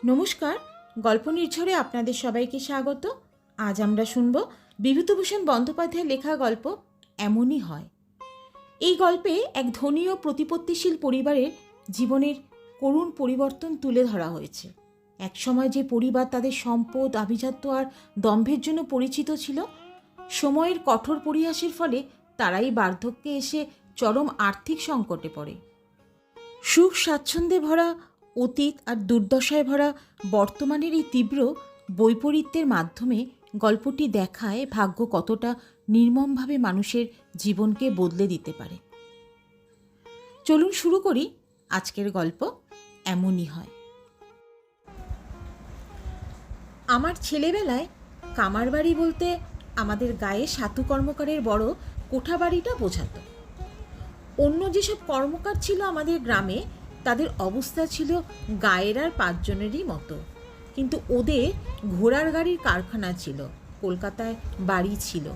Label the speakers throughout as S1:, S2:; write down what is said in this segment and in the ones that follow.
S1: নমস্কার, গল্প নির্ঝরে আপনাদের সবাইকে স্বাগত। আজ আমরা শুনব বিভূতিভূষণ বন্দ্যোপাধ্যায়ের লেখা গল্প এমনই হয়। এই গল্পে এক ধনী ও প্রতিপত্তিশীল পরিবারের জীবনের করুণ পরিবর্তন তুলে ধরা হয়েছে। একসময় যে পরিবার তাদের সম্পদ, আভিজাত্য আর দম্ভের জন্য পরিচিত ছিল, সময়ের কঠোর পরিহাসের ফলে তারাই বার্ধক্যে এসে চরম আর্থিক সংকটে পড়ে। সুখ স্বাচ্ছন্দ্যে ভরা অতীত আর দুর্দশায় ভরা বর্তমানের এই তীব্র বৈপরীত্যের মাধ্যমে গল্পটি দেখায় ভাগ্য কতটা নির্মমভাবে মানুষের জীবনকে বদলে দিতে পারে। চলুন শুরু করি আজকের গল্প এমনই হয়। আমার ছেলেবেলায় কামার বাড়ি বলতে আমাদের গায়ে সাতু কর্মকারের বড় কোঠা বাড়িটা বোঝাতো। অন্য যেসব কর্মকার ছিল আমাদের গ্রামে, তাদের অবস্থা ছিল গায়ের আর 5 জনেরই মতো, কিন্তু ওদের ঘোড়ার গাড়ির কারখানা ছিল, কলকাতায় বাড়ি ছিল।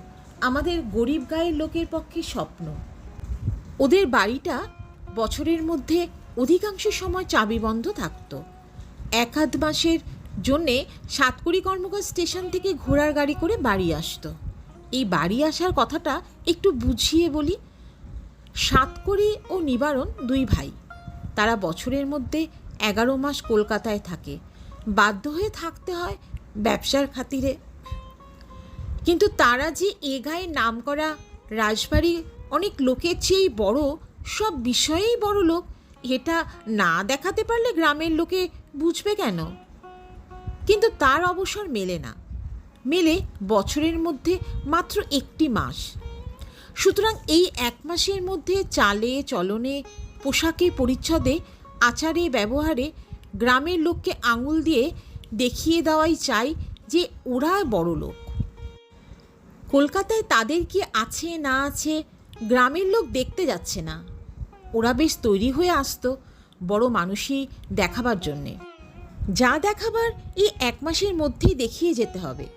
S1: আমাদের গরিব গায়ের লোকের পক্ষে স্বপ্ন। ওদের বাড়িটা বছরের মধ্যে অধিকাংশ সময় চাবি বন্ধ থাকত। 1-2 মাসের জন্যে সাতকড়ি কর্মকার স্টেশন থেকে ঘোড়ার গাড়ি করে বাড়ি আসতো। এই বাড়ি আসার কথাটা একটু বুঝিয়ে বলি। সাতকড়ি ও নিবারণ 2 ভাই। তারা বছরের মধ্যে 11 মাস কলকাতায় থাকে, বাধ্য হয়ে থাকতে হয় ব্যবসার খাতিরে। কিন্তু তারা যে এ গায়ে নাম করা রাজবাড়ি অনেক লোকের চেয়েই বড়, সব বিষয়েই বড় লোক, এটা না দেখাতে পারলে গ্রামের লোকে বুঝবে কেন? কিন্তু তার অবসর মেলে না, মেলে বছরের মধ্যে মাত্র 1টি মাস। সুতরাং এই 1 মাসের মধ্যে চালে চলনে, পোশাকে পরিচ্ছদে, আচারে ব্যবহারে গ্রামের লোককে আঙুল দিয়ে দেখিয়ে দেওয়াই চাই যে ওরা বড় লোক। কলকাতায় তাদের কি আছে না আছে গ্রামের লোক দেখতে যাচ্ছে না। ওরা বেশ তৈরি হয়ে আসতো বড় মানুষই দেখাবার জন্যে। যা দেখাবার এই 1 মাসের মধ্যেই দেখিয়ে যেতে হবে।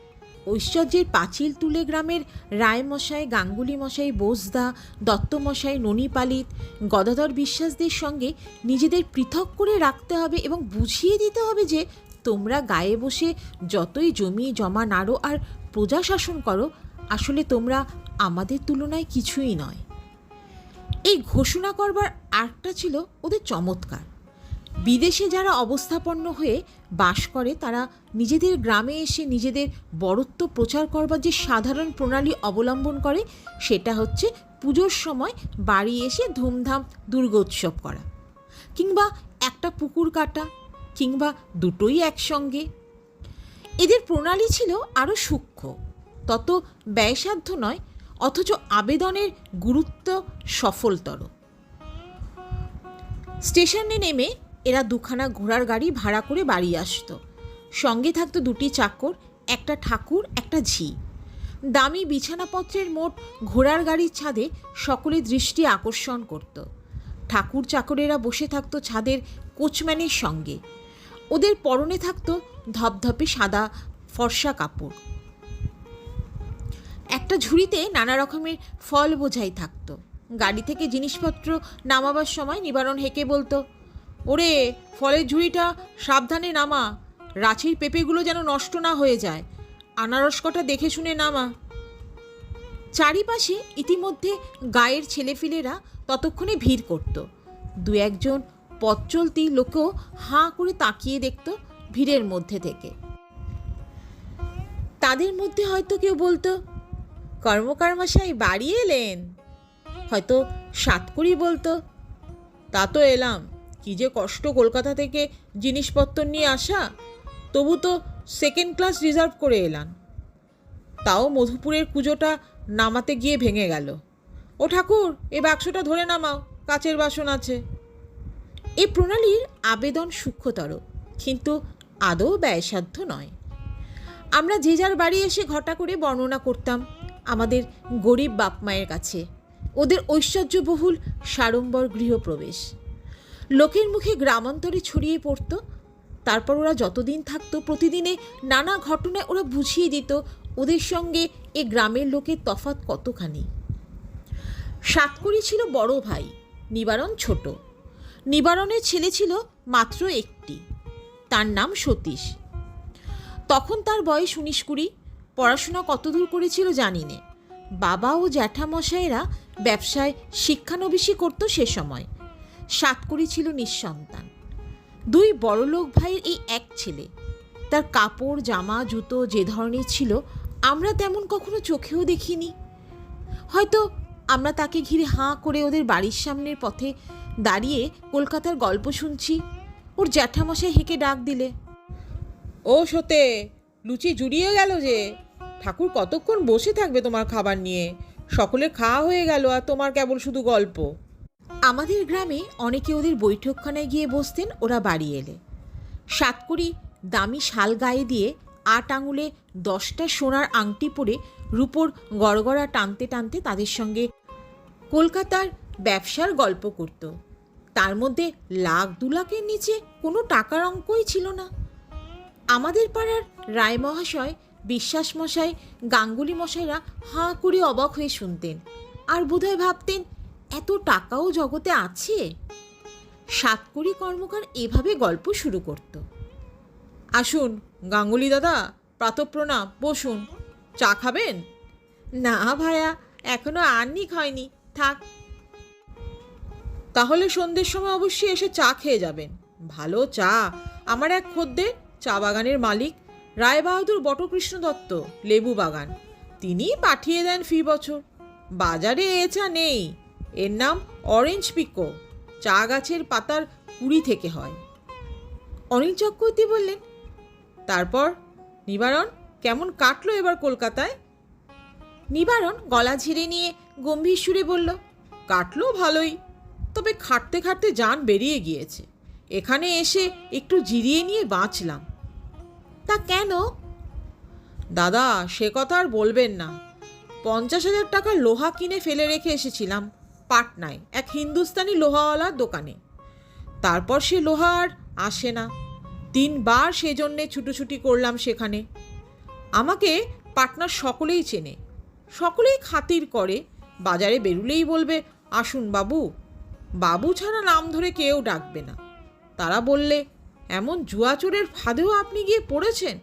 S1: ঐশ্বর্যের পাঁচিল তুলে গ্রামের রায়মশাই, গাঙ্গুলি মশাই, বোসদা, দত্তমশাই, ননিপালিত, গদাধর বিশ্বাসদের সঙ্গে নিজেদের পৃথক করে রাখতে হবে এবং বুঝিয়ে দিতে হবে যে তোমরা গায়ে বসে যতই জমি জমা নাড়ো আর প্রজা শাসন করো, আসলে তোমরা আমাদের তুলনায় কিছুই নয়। এই ঘোষণা করবার আরেকটা ছিল ওদের চমৎকার। বিদেশে যারা অবস্থাপন্ন হয়ে বাস করে, তারা নিজেদের গ্রামে এসে নিজেদের বড়ত্ব প্রচার করবার যে সাধারণ প্রণালী অবলম্বন করে, সেটা হচ্ছে পুজোর সময় বাড়ি এসে ধুমধাম দুর্গোৎসব করা, কিংবা একটা পুকুর কাটা, কিংবা দুটোই একসঙ্গে। এদের প্রণালী ছিল আরও সূক্ষ্ম, তত ব্যয়সাধ্য নয়, অথচ আবেদনের গুরুত্ব সফলতর। স্টেশনে নেমে এরা 2খানা ঘোড়ার গাড়ি ভাড়া করে বাড়ি আসতো। সঙ্গে থাকতো 2টি চাকর, একটা ঠাকুর, একটা ঝি। দামি বিছানাপত্রের মোট ঘোড়ার গাড়ির ছাদে সকলে দৃষ্টি আকর্ষণ করত। ঠাকুর চাকরেরা বসে থাকতো ছাদের কোচম্যানের সঙ্গে। ওদের পরনে থাকতো ধপধপে সাদা ফর্সা কাপড়। একটা ঝুড়িতে নানা রকমের ফল বোঝাই থাকতো। গাড়ি থেকে জিনিসপত্র নামাবার সময় নিবারণ হেঁকে বলতো, ওরে, ফলের ঝুড়িটা সাবধানে নামা, রাঁচির পেঁপেগুলো যেন নষ্ট না হয়ে যায়, আনারস কটা দেখে শুনে নামা। চারিপাশে ইতিমধ্যে গায়ের ছেলেফিলেরা ততক্ষণে ভিড় করত। 2-1 জন পথ চলতি লোকও হাঁ করে তাকিয়ে দেখত ভিড়ের মধ্যে থেকে। তাদের মধ্যে হয়তো কেউ বলতো, কর্মকার মশাই বাড়ি এলেন। হয়তো সাতকড়ি বলতো, তা তো এলাম, কি যে কষ্ট কলকাতা থেকে জিনিসপত্র নিয়ে আসা, তবু তো 2nd ক্লাস রিজার্ভ করে এলাম। তাও মধুপুরের কুজোটা নামাতে গিয়ে ভেঙে গেল। ও ঠাকুর, এই বাক্সটা ধরে নামাও, কাচের বাসন আছে। এই প্রণালীর আবেদন সূক্ষ্মতর, কিন্তু আদৌ ব্যয়সাধ্য নয়। আমরা যে যার বাড়ি এসে ঘটা করে বর্ণনা করতাম আমাদের গরিব বাপ মায়ের কাছে ওদের ঐশ্বর্যবহুল সাড়ম্বর গৃহপ্রবেশ। লোকের মুখে গ্রামান্তরে ছড়িয়ে পড়ত। তারপর ওরা যতদিন থাকতো, প্রতিদিনে নানা ঘটনায় ওরা বুঝিয়ে দিত ওদের সঙ্গে এ গ্রামের লোকের তফাৎ কতখানি। সাতকড়ি ছিল বড় ভাই, নিবারণ ছোট। নিবারণের ছেলে ছিল মাত্র 1টি। তার নাম সতীশ। তখন তার বয়স 19-20। পড়াশোনা কতদূর করেছিল জানি নে। বাবা ও জ্যাঠামশাইরা ব্যবসায় শিক্ষানবিশি করত সে সময়। সাতকড়ি ছিল নিঃসন্তান। 2 বড়লোক ভাইয়ের এই এক ছেলে। তার কাপড় জামা জুতো যে ধরনের ছিল আমরা তেমন কখনো চোখেও দেখিনি। হয়তো আমরা তাকে ঘিরে হাঁ করে ওদের বাড়ির সামনের পথে দাঁড়িয়ে কলকাতার গল্প শুনছি। ওর জ্যাঠামশাই হেঁকে ডাক দিলে,
S2: ও সতে, লুচি জুড়িয়ে গেল যে। ঠাকুর কতক্ষণ বসে থাকবে তোমার খাবার নিয়ে? সকলের খাওয়া হয়ে গেল আর তোমার কেবল শুধু গল্প।
S1: আমাদের গ্রামে অনেকে ওদের বৈঠকখানায় গিয়ে বসতেন ওরা বাড়ি এলে। সাতকড়ি দামি শাল গায়ে দিয়ে 8 আঙুলে 10টা সোনার আংটি পরে রূপোর গড়গড়া টানতে টানতে তাদের সঙ্গে কলকাতার ব্যবসার গল্প করত। তার মধ্যে 1,00,000-2 লাখের নিচে কোনো টাকার অঙ্কই ছিল না। আমাদের পাড়ার রায় মহাশয়, বিশ্বাস মশাই, গাঙ্গুলি মশাইরা হাঁ করে অবাক হয়ে শুনতেন আর বোধহয় ভাবতেন এত টাকাও জগতে আছে। সাতকড়ি কর্মকার এভাবে গল্প শুরু করত।
S2: আসুন গাঙ্গুলি দাদা, প্রাতঃপ্রণাম, বসুন। চা খাবেন?
S1: না ভায়া, এখনো আননি হয়নি, থাক।
S2: তাহলে সন্ধ্যের সময় অবশ্যই এসে চা খেয়ে যাবেন। ভালো চা। আমার এক খদ্দের, চা বাগানের মালিক রায়বাহাদুর বটকৃষ্ণ দত্ত, লেবু বাগান, তিনি পাঠিয়ে দেন ফি বছর। বাজারে এ চা নেই। এর নাম অরেঞ্জ পিকো। চা গাছের পাতার কুড়ি থেকে হয়।
S1: অনিল চক্রবর্তী বললেন,
S2: তারপর নিবারণ কেমন কাটলো এবার কলকাতায়?
S1: নিবারণ গলা ঝেড়ে নিয়ে গম্ভীর সুরে বলল,
S2: কাটলো ভালোই, তবে খাটতে খাটতে জান বেরিয়ে গিয়েছে। এখানে এসে একটু জিরিয়ে নিয়ে বাঁচলাম।
S1: তা কেন?
S2: দাদা, সে কথা আর বলবেন না। 50,000 টাকার লোহা কিনে ফেলে রেখে এসেছিলাম পাটনায় এক হিন্দুস্তানি লোহাওয়ালার দোকানে। তারপর সে লোহা আর আসে না। 3 বার সেজন্যে ছুটোছুটি করলাম সেখানে। আমাকে পাটনার সকলেই চেনে, সকলেই খাতির করে। বাজারে বেরুলেই বলবে, আসুন বাবু। বাবু ছাড়া নাম ধরে কেউ ডাকবে না। তারা বললে, এমন জুয়াচোরের ফাঁদেও আপনি গিয়ে পড়েছেন?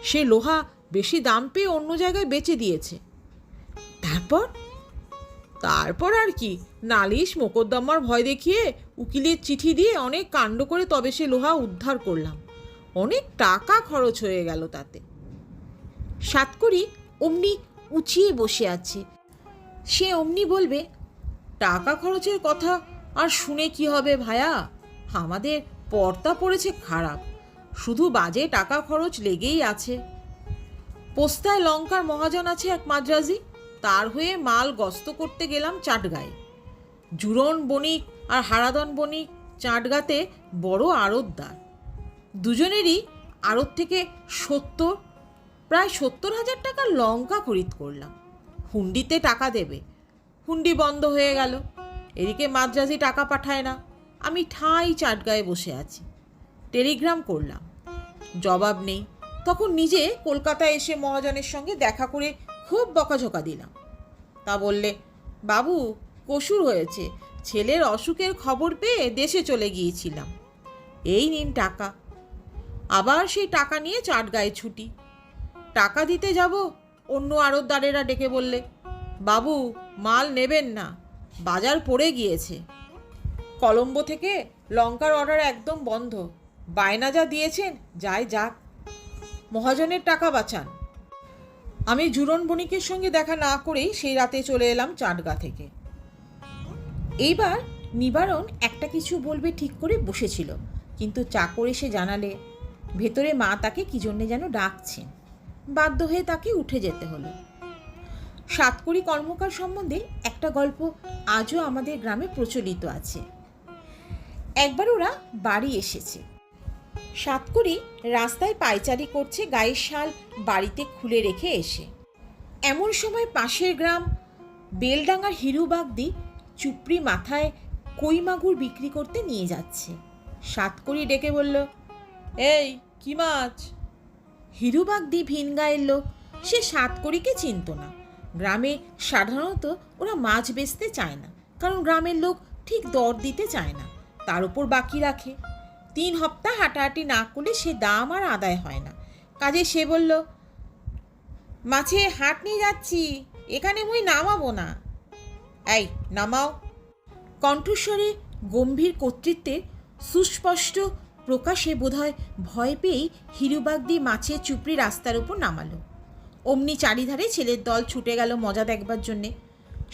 S2: সে লোহা বেশি দাম পেয়ে অন্য জায়গায় বেচে দিয়েছে। তারপর আর কি, নালিশ মোকদ্দমার ভয় দেখিয়ে উকিলের চিঠি দিয়ে অনেক কাণ্ড করে তবে সে লোহা উদ্ধার করলাম। অনেক টাকা খরচ হয়ে গেল তাতে।
S1: সাতকড়ি অমনি উঁচিয়ে বসে আছে। সে অমনি বলবে,
S2: টাকা খরচের কথা আর শুনে কি হবে ভায়া? আমাদের পর্দা পড়েছে খারাপ, শুধু বাজে টাকা খরচ লেগেই আছে। পোস্তায় লঙ্কার মহাজন আছে এক মাদ্রাজি, তার হয়ে মাল গস্ত করতে গেলাম চাটগাঁয়ে। জুরন বণিক আর হারাদন বণিক চাটগাঁতে বড় আড়তদার। দুজনেরই আড়ত থেকে প্রায় 70,000 টাকার লঙ্কা খরিদ করলাম। হুন্ডিতে টাকা দেবে, হুন্ডি বন্ধ হয়ে গেল। এদিকে মাদ্রাজি টাকা পাঠায় না। আমি ঠাঁই চাটগাঁয়ে বসে আছি। টেলিগ্রাম করলাম, জবাব নেই। তখন নিজে কলকাতায় এসে মহাজনের সঙ্গে দেখা করে খুব বকাঝকা দিলাম। তা বললে, বাবু কসুর হয়েছে, ছেলের অসুখের খবর পেয়ে দেশে চলে গিয়েছিলাম, এই নিন টাকা। আবার সেই টাকা নিয়ে চাটগাঁয়ে ছুটি। টাকা দিতে যাব, অন্য আড়তদারেরা ডেকে বললে, বাবু মাল নেবেন না, বাজার পড়ে গিয়েছে। কলম্বো থেকে লঙ্কার অর্ডার একদম বন্ধ। বায়না যা দিয়েছেন যায় যাক, মহাজনের টাকা বাঁচান। আমি জুরন বণিকের সঙ্গে দেখা না করেই সেই রাতে চলে এলাম চাটগাঁ থেকে।
S1: এইবার নিবারণ একটা কিছু বলবে ঠিক করে বসেছিল, কিন্তু চাকর এসে জানালে ভেতরে মা তাকে কি জন্যে যেন ডাকছেন। বাধ্য হয়ে তাকে উঠে যেতে হলো। সাতকড়ি কর্মকার সম্বন্ধে একটা গল্প আজও আমাদের গ্রামে প্রচলিত আছে। একবার ওরা বাড়ি এসেছে। সাতকড়ি রাস্তায় পায়চারি করছে গায়ের শাল বাড়িতে খুলে রেখে এসে। এমন সময় পাশের গ্রাম বেলডাঙ্গার হিরুবাগদি চুপড়ি মাথায় কই মাগুর বিক্রি করতে নিয়ে যাচ্ছে। সাতকড়ি ডেকে বলল,
S2: এই কি মাছ?
S1: হিরুবাগদি ভিন গায়ের লোক, সে সাতকড়িকে চিনত না। গ্রামে সাধারণত ওরা মাছ বেচতে চায় না, কারণ গ্রামের লোক ঠিক দর দিতে চায় না, তার উপর বাকি রাখে।
S2: 3 হপ্তাহ হাঁটাহাঁটি না করলে সে দাম আর আদায় হয় না। কাজে সে বলল, মাছে হাট নিয়ে যাচ্ছি, এখানে মুই নামাবো না। এই নামাও। কণ্ঠস্বরে গম্ভীর কর্তৃত্বের সুস্পষ্ট প্রকাশে বোধহয় ভয় পেয়েই হিরুবাগ দিয়ে মাছের চুপড়ি রাস্তার উপর নামালো। অমনি চারিধারে ছেলের দল ছুটে গেল মজা দেখবার জন্যে।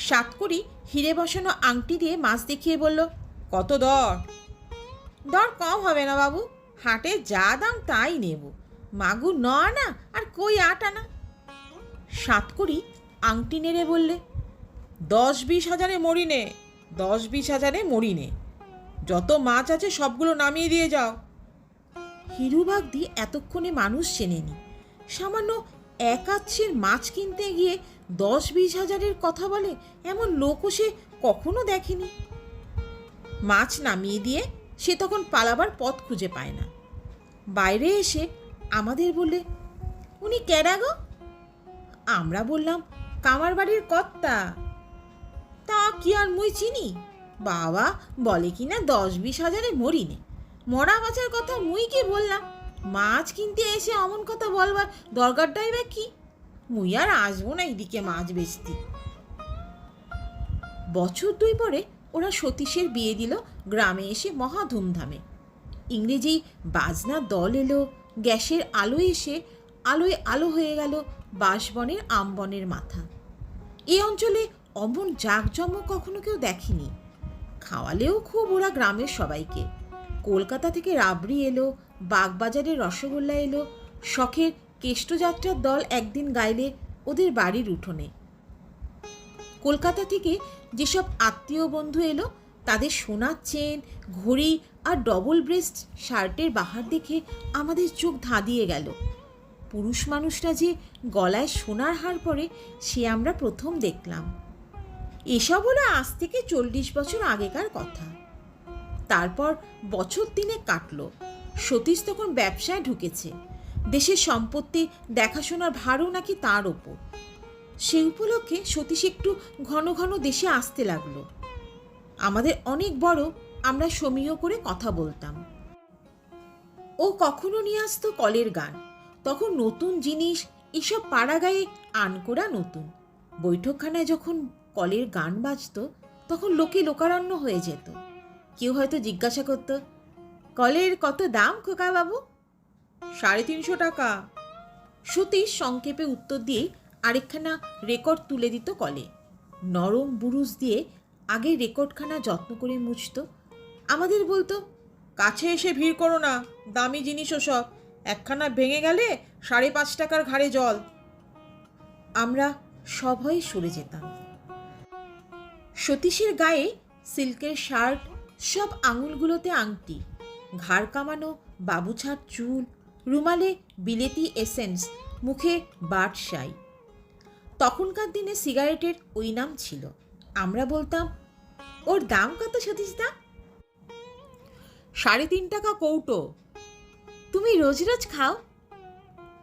S2: সাতকড়ি হিরে বসানো আংটি দিয়ে মাছ দেখিয়ে বলল, কত দর? দর কম হবে না বাবু, হাটে যা দাম তাই নেব। মাগুর 9 আনা আর কই 8 আনা। সাতকড়ি আংটি নেড়ে বললে, 10-20 হাজারে মরি নে, 10-20 হাজারে মরি নে। যত মাছ আছে সবগুলো নামিয়ে দিয়ে যাও। হিরুবাগদি এতক্ষণে মানুষ চেনেনি। সামান্য 1 আচ্ছের মাছ কিনতে গিয়ে 10-20 হাজারের কথা বলে এমন লোকও সে কখনো দেখেনি। মাছ নামিয়ে দিয়ে সে তখন পালাবার পথ খুঁজে পায় না। বাইরে এসে আমাদের বললে, উনি কেডা গো? আমরা বললাম, কামার বাড়ির কর্তা। তা কি আর মুই চিনি? বাবা বলে কিনা 10-20 হাজারে মরি নে। মরা মাছের কথা মুই কি বললাম? মাছ কিনতে এসে অমন কথা বলবার দরকারটাই বা কি? মুই আর আসবো না এদিকে মাছ বেচতে। বছর 2 পরে ওরা সতীশের বিয়ে দিল গ্রামে এসে মহা ধুমধামে। ইংরেজি বাজনার দল এলো, গ্যাসের আলো এসে আলোয় আলো হয়ে গেল বাঁশবনের আমবনের মাথা। এই অঞ্চলে অমন জাঁকজমক কখনো কেউ দেখেনি। খাওয়ালেও খুব ওরা গ্রামের সবাইকে। কলকাতা থেকে রাবড়ি এলো, বাগবাজারের রসগোল্লা এলো, শখের কেষ্টযাত্রার দল একদিন গাইলে ওদের বাড়ির উঠোনে। কলকাতা থেকে যেসব আত্মীয় বন্ধু এলো তাদের সোনার চেন, ঘড়ি আর ডবল ব্রেস্ট শার্টের বাহার দেখে আমাদের চোখ ধাঁধিয়ে গেল। পুরুষ মানুষরা যে গলায় সোনার হার পরে সে আমরা প্রথম দেখলাম। এসব হলো আজ থেকে 40 বছর আগেকার কথা। তারপর বছর 3 কাটল। সতীশ তখন ব্যবসায় ঢুকেছে। দেশের সম্পত্তি দেখাশোনার ভারও নাকি তার ওপর। সে উপলক্ষে সতীশ একটু ঘন ঘন দেশে আসতে লাগলো। আমাদের অনেক বড়, আমরা সমীহ করে কথা বলতাম। ও কখনো নিয়ে আসতো কলের গান। তখন নতুন জিনিস, এসব পাড়া গায়ে আনকোড়া নতুন। বৈঠকখানায় যখন কলের গান বাজতো তখন লোকে লোকারণ্য হয়ে যেত। কেউ হয়তো জিজ্ঞাসা করত, কলের কত দাম খোকা বাবু? 350 টাকা। সতীশ সংক্ষেপে উত্তর দিয়ে আরেকখানা রেকর্ড তুলে দিত কলে। নরম বুরুজ দিয়ে আগে রেকর্ডখানা যত্ন করে মুছত। আমাদের বলতো, কাছে এসে ভিড় করো না, দামি জিনিস ওসব, একখানা ভেঙে গেলে 5.5 টাকার ঘাড়ে জল। আমরা সভয়ে সরে যেতাম। সতীশের গায়ে সিল্কের শার্ট, সব আঙুলগুলোতে আংটি, ঘাড় কামানো বাবুছাট চুল, রুমালে বিলেতি এসেন্স, মুখে বাটশাই। তখনকার দিনে সিগারেটের ওই নাম ছিল। আমরা বলতাম, ওর দাম কত সতীশদা? 3.5 টাকা কৌটো। তুমি রোজ রোজ খাও?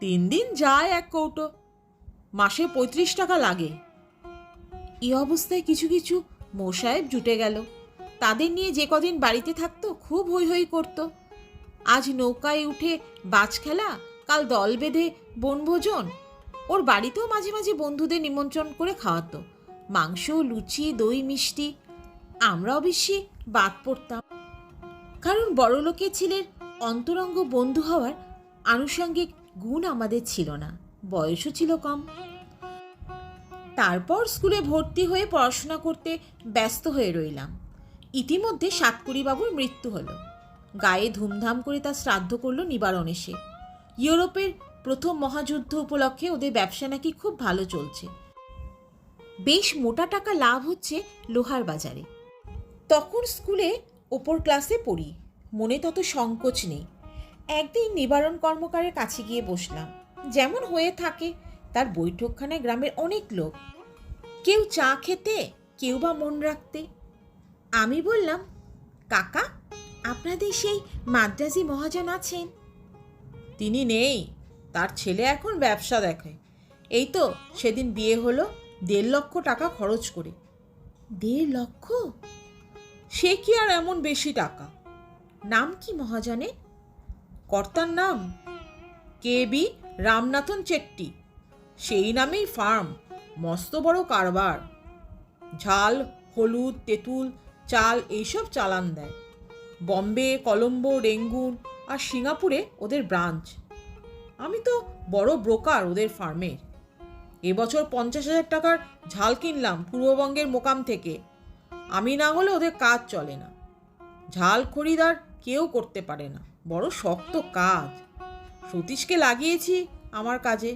S2: 3 দিন যায় 1 কৌটো, মাসে 35 টাকা লাগে। এই অবস্থায় কিছু কিছু মোসাহেব জুটে গেল। তাদের নিয়ে যে কদিন বাড়িতে থাকতো খুব হৈ হৈ করত। আজ নৌকায় উঠে বাজ খেলা, কাল দল বেঁধে বনভোজন। ওর বাড়িতেও মাঝে মাঝে বন্ধুদের নিমন্ত্রণ করে খাওয়াতো, মাংস, লুচি, দই, মিষ্টি। আমরা অবশ্যই বাদ পড়তাম, কারণ বড়লোকের ছেলের অন্তরঙ্গ বন্ধু হওয়ার আনুষঙ্গিক গুণ আমাদের ছিল না, বয়সও ছিল কম। তারপর স্কুলে ভর্তি হয়ে পড়াশোনা করতে ব্যস্ত হয়ে রইলাম। ইতিমধ্যে সাতকড়িবাবুর মৃত্যু হলো। গায়ে ধুমধাম করে তার শ্রাদ্ধ করল নিবারণ এসে। ইউরোপের প্রথম মহাযুদ্ধ উপলক্ষে ওদের ব্যবসা নাকি খুব ভালো চলছে। বেশ মোটা টাকা লাভ হচ্ছে লোহার বাজারে। তখন স্কুলে ওপর ক্লাসে পড়ি, মনে তত সংকোচ নেই। একদিন নিবারণ কর্মকারের কাছে গিয়ে বসলাম। যেমন হয়ে থাকে, তার বৈঠকখানায় গ্রামের অনেক লোক, কেউ চা খেতে, কেউ বা মন রাখতে। আমি বললাম, কাকা, আপনাদের সেই মাদ্রাজি মহাজন আছেন? তিনি নেই, তার ছেলে এখন ব্যবসা দেখে। এই তো সেদিন বিয়ে হলো, 1.5 লক্ষ টাকা খরচ করে। 1.5 লক্ষ? সে কি আর এমন বেশি টাকা?
S1: নাম কি মহাজনের?
S2: কর্তার নাম KB রামনাথন চেট্টি। সেই নামেই ফার্ম, মস্ত বড় কারবার। ঝাল, হলুদ, তেঁতুল, চাল এইসব চালান দেয়। বম্বে, কলম্বো, রেঙ্গুন আর সিঙ্গাপুরে ওদের ব্রাঞ্চ। আমি তো বড় ব্রোকার ওদের ফার্মের। এবছর 50,000 টাকার ঝাল কিনলাম পূর্ববঙ্গের মোকাম থেকে। আমি না হলে ওদের কাজ চলে না। ঝাল খরিদার কেউ করতে পারে না, বড় শক্ত কাজ। সতীশকে লাগিয়েছি আমার কাজে।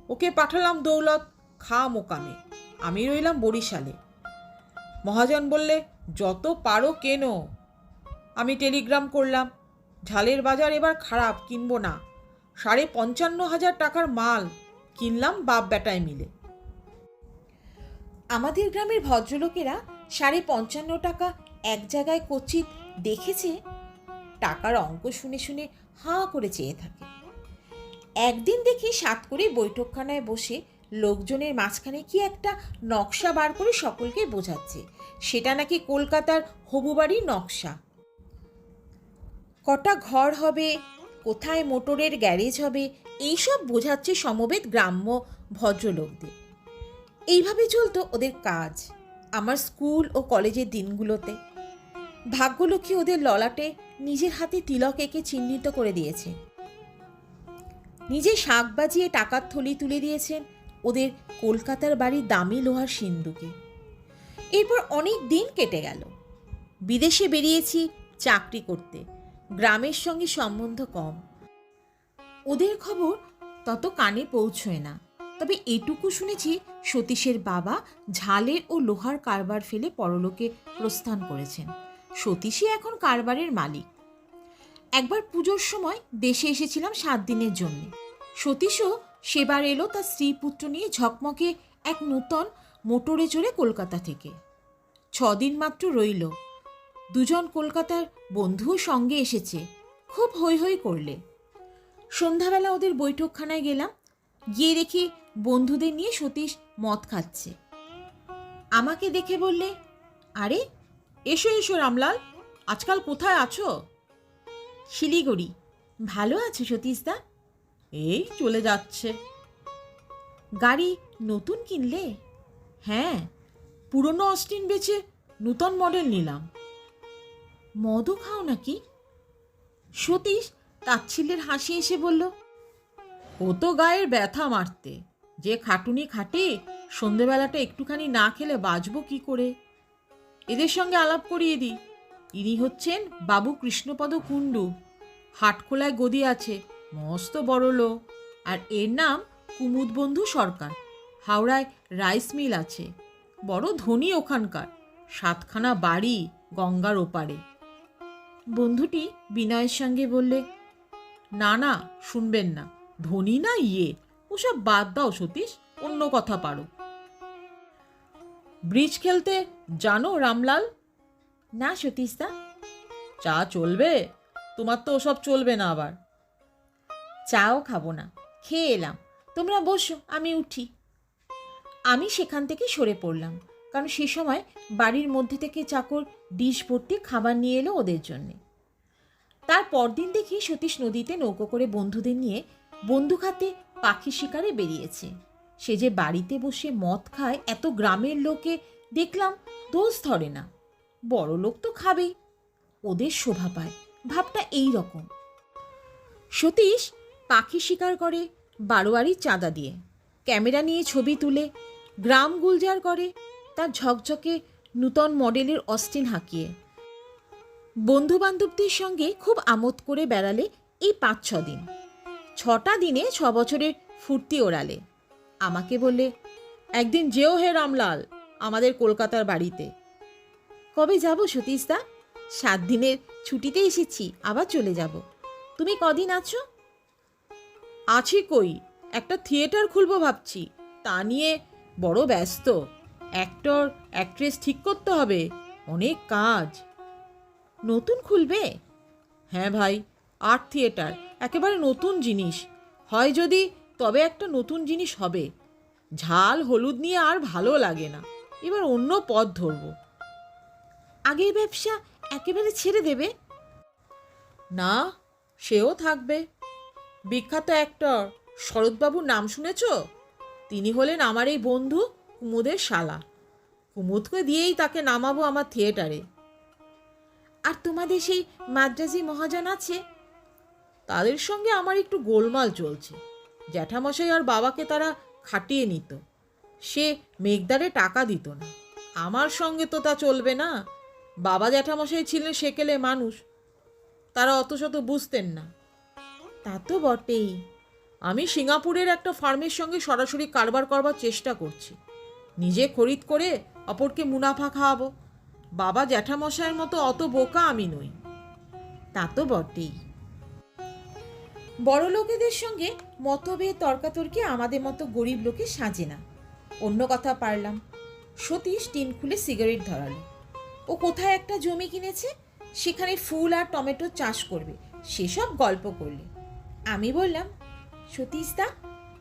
S2: ওকে পাঠালাম দৌলত খা মোকামে, আমি রইলাম বরিশালে। মহাজন বললে, যত পারো কেনো। আমি টেলিগ্রাম করলাম, ঝালের বাজার এবার খারাপ, কিনবো না। 55,500 টাকার মাল কিনলাম বাপ বেটায় মিলে।
S1: আমাদের গ্রামের ভদ্রলোকেরা 55.5 টাকা এক জায়গায় কচিত দেখেছে। টাকার অঙ্ক শুনে শুনে হাঁ করে চেয়ে থাকে। একদিন দেখি সাত করে বৈঠকখানায় বসে লোকজনের মাঝখানে কি একটা নকশা বার করে সকলকে বোঝাচ্ছে। সেটা নাকি কলকাতার হবুবাড়ির নকশা। কটা ঘর হবে, কোথায় মোটরের গ্যারেজ হবে, এইসব বোঝাচ্ছে সমবেত গ্রাম্য ভদ্রলোকদের। এইভাবে চলতো ওদের কাজ আমার স্কুল ও কলেজের দিনগুলোতে। ভাগ্যলক্ষ্মী ওদের ললাটে নিজের হাতে তিলক এঁকে চিহ্নিত করে দিয়েছে। নিজে শাঁখ বাজিয়ে টাকার থলি তুলে দিয়েছেন ওদের কলকাতার বাড়ির দামি লোহার সিন্দুকে। এরপর অনেক দিন কেটে গেল। বিদেশে বেরিয়েছি চাকরি করতে, গ্রামের সঙ্গে সম্বন্ধ কম। ওদের খবর তত কানে পৌঁছয় না। তবে এটুকু শুনেছি, সতীশের বাবা ঝালের ও লোহার কারবার ফেলে পরলোকে প্রস্থান করেছেন। সতীশই এখন কারবারের মালিক। একবার পুজোর সময় দেশে এসেছিলাম 7 দিনের জন্য। সতীশও সেবার এলো তার স্ত্রী পুত্র নিয়ে ঝকমকে এক নূতন মোটরে চড়ে কলকাতা থেকে। 6 দিন মাত্র রইল। দুজন কলকাতার বন্ধুও সঙ্গে এসেছে। খুব হৈ হৈ করলে। সন্ধ্যাবেলা ওদের বৈঠকখানায় গেলাম। গিয়ে দেখি বন্ধুদের নিয়ে সতীশ মদ খাচ্ছে। আমাকে দেখে বললে, আরে
S2: এসো এসো রামলাল, আজকাল কোথায় আছো?
S1: শিলিগুড়ি। ভালো আছো সতীশদা?
S2: এই চলে যাচ্ছে।
S1: গাড়ি নতুন কিনলে?
S2: হ্যাঁ, পুরনো অস্টিন বেচে নূতন মডেল নিলাম।
S1: মদও খাও নাকি? সতীশ তাচ্ছিল্যের হাসি এসে বলল,
S2: ও তো গায়ের ব্যথা মারতে। যে খাটুনি খাটে, সন্ধেবেলাটা একটুখানি না খেলে বাঁচবো কি করে? এদের সঙ্গে আলাপ করিয়ে দিই। ইনি হচ্ছেন বাবু কৃষ্ণপদ কুণ্ডু। হাটখোলায় গদি আছে, মস্ত বড় লোক। আর এর নাম কুমুদবন্ধু সরকার। হাওড়ায় রাইস মিল আছে, বড় ধনী ওখানকার। 7খানা বাড়ি গঙ্গার ওপারে।
S1: বন্ধুটি বিনয়ের সঙ্গে বললে,
S2: না না, শুনবেন না। ধনী না ওসব বাদ দাও সতীশ, অন্য কথা পারো। ব্রিজ খেলতে জানো রামলাল?
S1: না সতীশদা।
S2: চা চলবে? তোমার তো ওসব চলবে না আবার।
S1: চাও খাবো না, খেয়ে এলাম। তোমরা বসো, আমি উঠি। আমি সেখান থেকে সরে পড়লাম, কারণ সে সময় বাড়ির মধ্যে থেকে চাকর ডিশ ভর্তি খাবার নিয়ে এলো ওদের জন্যে। তার পরদিন দেখি সতীশ নদীতে নৌকো করে বন্ধুদের নিয়ে বন্দুক হাতে পাখি শিকারে বেরিয়েছে। সে যে বাড়িতে বসে মদ খায় এত গ্রামের লোকে দেখলাম দোষ ধরে না। বড় লোক তো খাবেই, ওদের শোভা পায়, ভাবটা এই রকম। সতীশ পাখি শিকার করে বারোয়ারির চাঁদা দিয়ে, ক্যামেরা নিয়ে ছবি তুলে গ্রাম গুলজার করে তার ঝকঝকে নূতন মডেলের অস্টিন হাঁকিয়ে। বন্ধুবান্ধবদের সঙ্গে খুব আমোদ করে বেড়ালে এই 5-6 দিন। 6টা দিনে 6 বছরের ফুর্তি ওড়ালে। আমাকে বললে,
S2: একদিন যেও হে রামলাল আমাদের কলকাতার বাড়িতে।
S1: কবে যাব সতীশদা? 7 দিনের ছুটিতে এসেছি, আবার চলে যাব। তুমি কদিন আছো?
S2: আছি কই, একটা থিয়েটার খুলবো ভাবছি। তা নিয়ে বড় ব্যস্ত। অ্যাক্টর অ্যাক্ট্রেস ঠিক করতে হবে, অনেক কাজ।
S1: নতুন খুলবে?
S2: হ্যাঁ ভাই, আর্ট থিয়েটার, একেবারে নতুন জিনিস। হয় যদি তবে একটা নতুন জিনিস হবে। ঝাল হলুদ নিয়ে আর ভালো লাগে না, এবার অন্য পথ ধরবো।
S1: আগের ব্যবসা একেবারে ছেড়ে দেবে?
S2: না, সেও থাকবে। বিখ্যাত অ্যাক্টর শরৎবাবুর নাম শুনেছ? তিনি হলেন আমার এই বন্ধু কুমুদের শালা। কুমুদকে দিয়েই তাকে নামাবো আমার থিয়েটারে।
S1: আর তোমাদের সেই মাদ্রাজি মহাজন আছে?
S2: তাদের সঙ্গে আমার একটু গোলমাল চলছে। জ্যাঠামশাই আর বাবাকে তারা খাটিয়ে নিত, সে মেঘদারে টাকা দিত না। আমার সঙ্গে তো তা চলবে না। বাবা জ্যাঠামশাই ছিলেন সেকেলে মানুষ, তারা অত শত বুঝতেন না।
S1: তা তো বটেই।
S2: আমি সিঙ্গাপুরের একটা ফার্মের সঙ্গে সরাসরি কারবার করবার চেষ্টা করছি। নিজে খরিদ করে অপরকে মুনাফা খাওয়াবো। বাবা জ্যাঠামশাইয়ের মতো অত বোকা আমি নই।
S1: তা তো বটেই। বড় লোকেদের সঙ্গে মতভেদ তর্কাতর্কি আমাদের মতো গরিব লোকে সাজে না। অন্য কথা পারলাম। সতীশ টিন খুলে সিগারেট ধরালো। ও কোথায় একটা জমি কিনেছে, সেখানে ফুল আর টমেটো চাষ করবে, সেসব গল্প করলে। আমি বললাম, সতীশদা,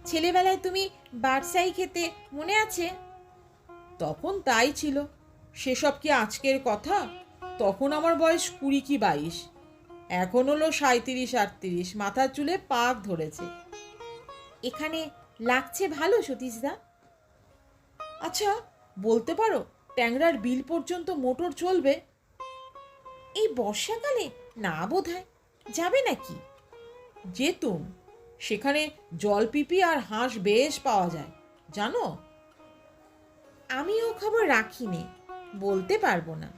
S1: ছেলেবেলায় তুমি বারসাই খেতে মনে আছে?
S2: তখন তাই ছিল, সেসব কি আজকের কথা? তখন আমার বয়স 20 কি 22, এখন হলো 37-38, মাথার চুলে পাক ধরেছে।
S1: এখানে লাগছে ভালো সতীশদা?
S2: আচ্ছা, বলতে পারো ট্যাংরার বিল পর্যন্ত মোটর চলবে?
S1: এই বর্ষাকালে না বোধহয়। যাবে নাকি?
S2: যেতুম, সেখানে জলপিপি আর হাঁস বেশ পাওয়া যায়, জানো?
S1: আমিও খবর রাখি নে, বলতে পারবো না।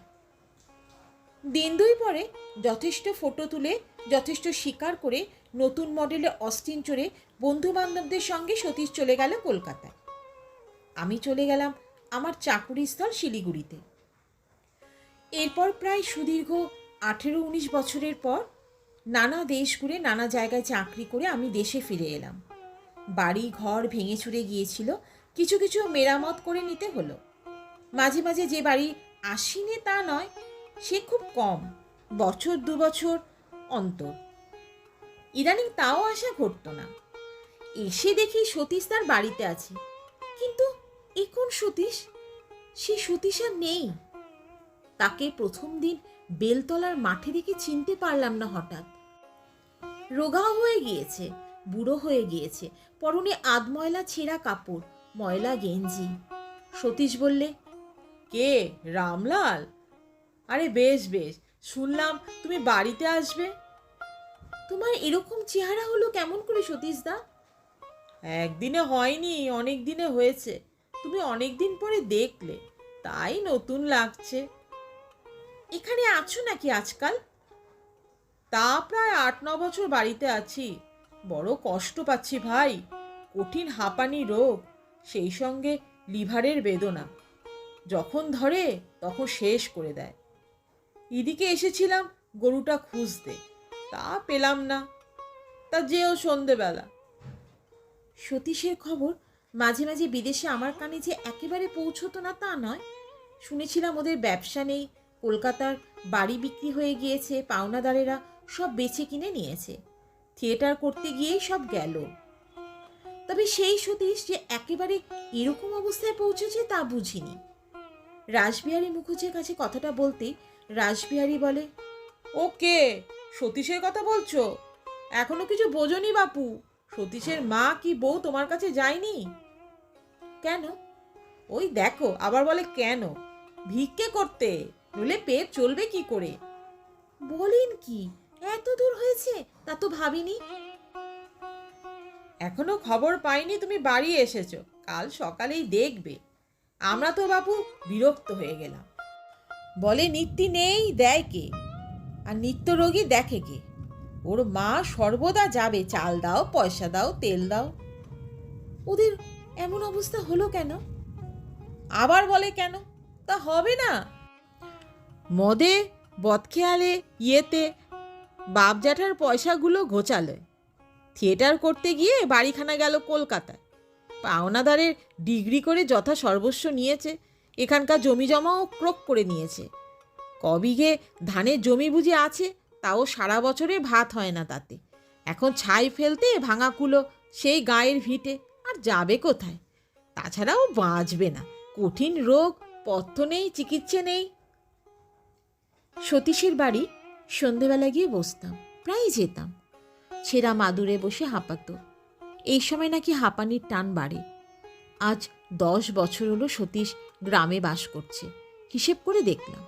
S1: দিন দুই পরে যথেষ্ট ফটো তুলে, যথেষ্ট শিকার করে, নতুন মডেলে অস্টিন চড়ে বন্ধু বান্ধবদের সঙ্গে সতীশ চলে গেল কলকাতায়। আমি চলে গেলাম আমার চাকুরিস্থল শিলিগুড়িতে। এরপর প্রায় সুদীর্ঘ 18-19 বছরের পর নানা দেশ ঘুরে নানা জায়গায় চাকরি করে আমি দেশে ফিরে এলাম। বাড়ি ঘর ভেঙে চুরে গিয়েছিল, কিছু কিছু মেরামত করে নিতে হলো। মাঝে মাঝে যে বাড়ি আসিনি তা নয়, সে খুব কম, বছর 2 বছর অন্তর। ইদানিং তাও আশা ঘটত না। এসে দেখি সতীশ তার বাড়িতে আছে, কিন্তু এ কোন সতীশ? সে সতীশ আর নেই। তাকে প্রথম দিন বেলতলার মাঠে দেখে চিনতে পারলাম না। হঠাৎ রোগা হয়ে গিয়েছে, বুড়ো হয়ে গিয়েছে, পরনে আধময়লা ছেঁড়া কাপড়, ময়লা গেঞ্জি। সতীশ বললে,
S2: কে, রামলাল? আরে বেশ বেশ, শুনলাম তুমি বাড়িতে আসবে।
S1: তোমার এরকম চেহারা হলো কেমন করে সতীশদা?
S2: একদিনে হয়নি, অনেক দিনে হয়েছে। তুমি অনেক দিন পরে দেখলে, তাই নতুন লাগছে।
S1: এখানে আছো নাকি আজকাল?
S2: তা প্রায় 8-9 বছর বাড়িতে আছি। বড় কষ্ট পাচ্ছি ভাই, কঠিন হাঁপানি রোগ, সেই সঙ্গে লিভারের বেদনা। যখন ধরে তখন শেষ করে দেয়। এদিকে এসেছিলাম গরুটা খুঁজতে, তা পেলাম না, তা যেও সন্ধেবেলা।
S1: সতীশের খবর মাঝে মাঝে বিদেশে আমার কানে যে একেবারে পৌঁছতো না তা নয়। শুনেছিলাম ওদের ব্যবসা নেই, কলকাতার বাড়ি বিক্রি হয়ে গিয়েছে, পাওনাদারেরা সব বেচে কিনে নিয়েছে, থিয়েটার করতে গিয়েই সব গেল। তবে সেই সতীশ যে একেবারে এরকম অবস্থায় পৌঁছেছে তা বুঝিনি। রাসবিহারী মুখুজ্জের কাছে কথাটা বলতেই রাসবিহারী বলে,
S2: ও কে? সতীশের কথা বলছো? এখনো কিছু বোঝনি বাপু? সতীশের মা কি বউ তোমার কাছে যায়নি?
S1: কেন?
S2: ওই দেখো, আবার বলে কেন? ভিক্ষে করতে, নইলে পেট চলবে কি করে?
S1: বলেন কি, এত দূর হয়েছে? তা তো ভাবিনি।
S2: এখনো খবর পাইনি তুমি বাড়ি এসেছো, কাল সকালেই দেখবে। আমরা তো বাপু বিরক্ত হয়ে গেলাম। বলে নিত্যি নেই, দেয় কে? আর নিত্য রোগী দেখে কে? ওর মা সর্বদা যাবে, চাল দাও, পয়সা দাও, তেল দাও।
S1: ওদের এমন অবস্থা হলো কেন?
S2: আবার বলে কেন? তা হবে না। মদে, বদখেয়ালে, ইয়েতে বাপ জ্যাঠার পয়সাগুলো ঘোচালে। থিয়েটার করতে গিয়ে বাড়িখানা গেল কলকাতায়, পাওনাদারের ডিগ্রি করে যথা সর্বস্ব নিয়েছে, এখানকার জমি জমাও ক্রোক করে নিয়েছে। কবিঘে ধানের জমি বুঝি আছে, তাও সারা বছরে ভাত হয় না তাতে। এখন ছাই ফেলতে ভাঙা কুলো সেই গায়ের ভিটে, আর যাবে কোথায়? তাছাড়াও বাঁচবে না, কঠিন রোগ, পথ্য নেই, চিকিৎসা নেই।
S1: সতীশের বাড়ি সন্ধেবেলা গিয়ে বসতাম, প্রায়ই যেতাম। ছেঁড়া মাদুরে বসে হাঁপাতো। এই সময় নাকি হাঁপানির টান বাড়ে। আজ 10 বছর হলো সতীশ গ্রামে বাস করছে। হিসেব করে দেখলাম,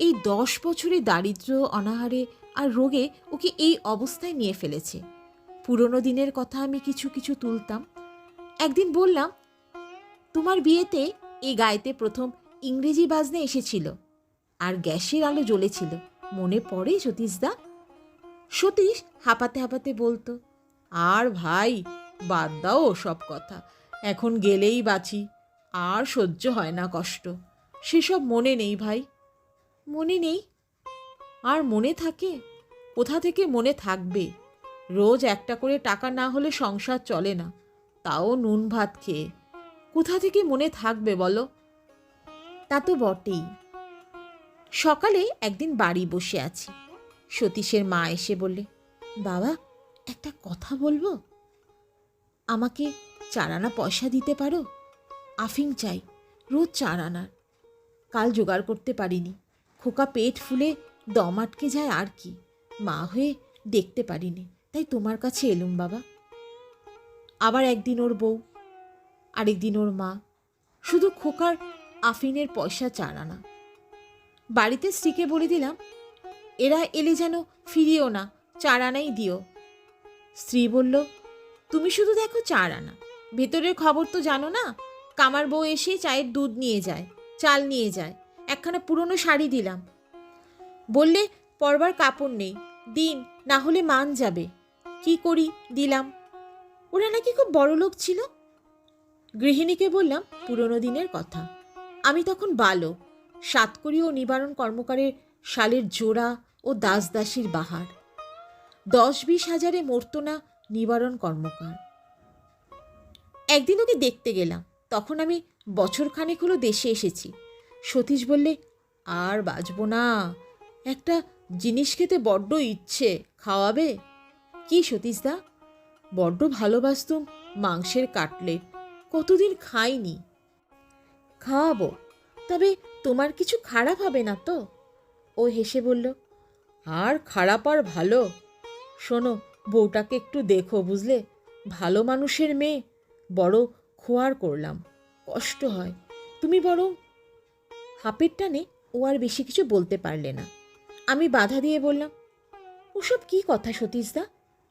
S1: এই 10 বছরে দারিদ্র্য, অনাহারে আর রোগে ওকে এই অবস্থায় নিয়ে ফেলেছে। পুরনো দিনের কথা আমি কিছু কিছু তুলতাম। একদিন বললাম, তোমার বিয়েতে এই গায়েতে প্রথম ইংরেজি বাজনা এসেছিল আর গ্যাসের আলো জ্বলেছিল, মনে পড়ে সতীশদা? সতীশ হাঁপাতে হাঁপাতে বলতো,
S2: আর ভাই, বাদ দাও সব কথা। এখন গেলেই বাঁচি, আর সহ্য হয় না কষ্ট। সেসব মনে নেই ভাই।
S1: মনে নেই?
S2: আর মনে থাকে? কোথা থেকে মনে থাকবে? রোজ একটা করে টাকা না হলে সংসার চলে না, তাও নুন ভাত খেয়ে। কোথা থেকে মনে থাকবে বলো?
S1: তা তো বটেই। সকালে একদিন বাড়ি বসে আছি, সতীশের মা এসে বললে, বাবা, একটা কথা বলবো। আমাকে 4 আনা পয়সা দিতে পারো? আফিং চাই, রোজ 4 আনার। কাল জোগাড় করতে পারিনি, খোকা পেট ফুলে দম আটকে যায় আর কি। মা হয়ে দেখতে পারিনি, তাই তোমার কাছে এলুম বাবা। আবার একদিন ওর বউ, আরেকদিন ওর মা, শুধু খোকার আফিনের পয়সা 4 আনা। বাড়িতে স্ত্রীকে বলে দিলাম, এরা এলে যেন ফিরিও না, 4 আনাই দিও। স্ত্রী বলল, তুমি শুধু দেখো 4 আনা, ভেতরের খবর তো জানো না। কামার বউ এসে চায়ের দুধ নিয়ে যায়, চাল নিয়ে যায়। একখানা পুরনো শাড়ি দিলাম, বললে পরবার কাপড় নেই, দিন, না হলে মান যাবে। কি করি, দিলাম। ওরা নাকি খুব বড় লোক ছিল। গৃহিণীকে বললাম পুরনো দিনের কথা। আমি তখন বালক, সাতকড়ি ও নিবারণ কর্মকারের শালের জোড়া ও দাসদাসীর বাহার। 10-20 হাজারে মরত না নিবারণ কর্মকার। একদিন ওকে দেখতে গেলাম, তখন আমি বছরখানেক হলো দেশে এসেছি। সতীশ বললে, আর বাঁচব না, একটা জিনিস খেতে বড্ড ইচ্ছে, খাওয়াবে? কি সতীশদা? বড্ড ভালোবাসতুম মাংসের কাটলেট, কতদিন খাইনি। খাওয়াবো, তবে তোমার কিছু খারাপ হবে না তো? ও হেসে বলল,
S2: আর খারাপ আর ভালো? শোনো, বউটাকে একটু দেখো, বুঝলে? ভালো মানুষের মেয়ে, বড় খোয়ার করলাম, কষ্ট হয়।
S1: তুমি বরং। হাপের টানে ও আর বেশি কিছু বলতে পারলে না। আমি বাধা দিয়ে বললাম, ওসব কি কথা সতীশদা,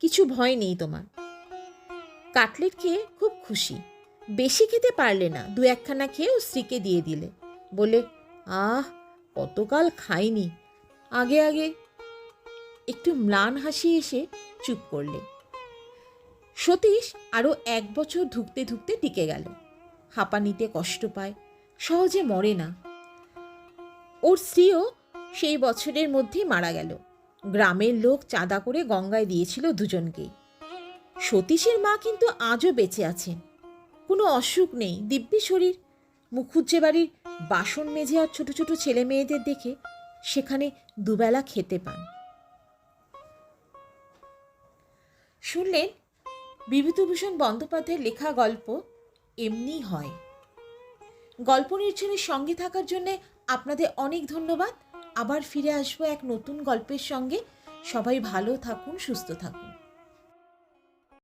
S1: কিছু ভয় নেই তোমার। কাটলেট খেয়ে খুব খুশি, বেশি খেতে পারলে না, 2-1খানা খেয়ে ও স্ত্রীকে দিয়ে দিলে। বলে, আহ, কতকাল খাইনি, আগে আগে। একটু ম্লান হাসি এসে চুপ করলে। সতীশ আরও 1 বছর ধুকতে ধুকতে টিকে গেল। হাঁপানিতে কষ্ট পায়, সহজে মরে না। ওর স্ত্রীও সেই বছরের মধ্যেই মারা গেল। গ্রামের লোক চাঁদা করে গঙ্গায় দিয়েছিল দুজনকেই। সতীশের মা কিন্তু আজও বেঁচে আছেন, কোনো অসুখ নেই, দিব্যি শরীর। মুখুজ্জে বাড়ির বাসন মেজে আর ছোট ছোট ছেলে মেয়েদের দেখে সেখানে দুবেলা খেতে পান। শুনলেন বিভূতিভূষণ বন্দ্যোপাধ্যায়ের লেখা গল্প এমনি হয়। গল্প নির্জনের সঙ্গে থাকার জন্য আপনাদের অনেক ধন্যবাদ। আবার ফিরে আসবো এক নতুন গল্পের সঙ্গে। সবাই ভালো থাকুন, সুস্থ থাকুন।